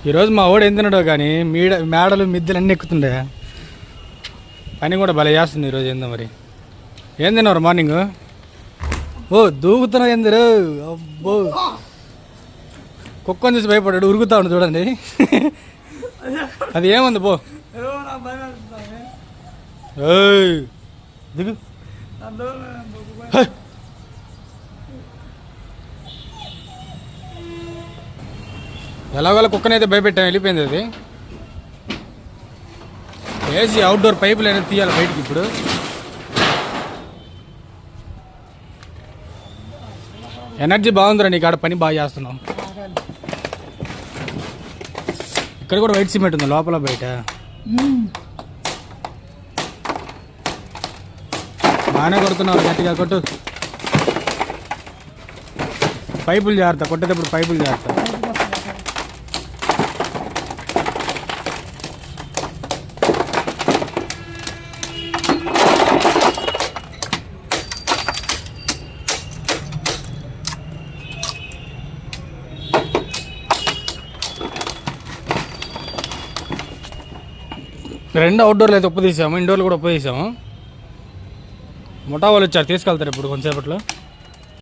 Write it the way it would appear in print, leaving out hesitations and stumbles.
ఈరోజు మా వాడు ఏం తిన్నాడో కానీ మేడలు మిద్దెలు అన్నీ ఎక్కుతుండే. పని కూడా భలే చేస్తుంది ఈరోజు. ఏందో మరి ఏం తిన్నారు మార్నింగ్? ఓ దూకుతున్నావు ఏందిరు? అబ్బో కుక్కని చూసి భయపడ్డాడు, ఉరుకుతా ఉండు చూడండి. అది ఏముంది పో దిగు. ఎలాగోలా కుక్కనైతే భయపెట్టాను, వెళ్ళిపోయింది అది. ఏసీ అవుట్డోర్ పైపులు అనేది తీయాలి బయటికి. ఇప్పుడు ఎనర్జీ బాగుందిరా నీకు, ఆడ పని బాగా చేస్తున్నావు. ఇక్కడ కూడా వైట్ సిమెంట్ ఉంది లోపల బయట. బాగానే కొడుతున్నారు, గట్టిగా కొట్టు. పైపులు జాగ్రత్త, కొట్టేటప్పుడు పైపులు జాగ్రత్త. రెండు అవుట్డోర్లు అయితే ఉప్పు తీసాము, ఇండోర్లు కూడా ఉప్పు తీసాము. ముఠా వాళ్ళు వచ్చారు, తీసుకెళ్తారు ఇప్పుడు కొంతసేపట్లో.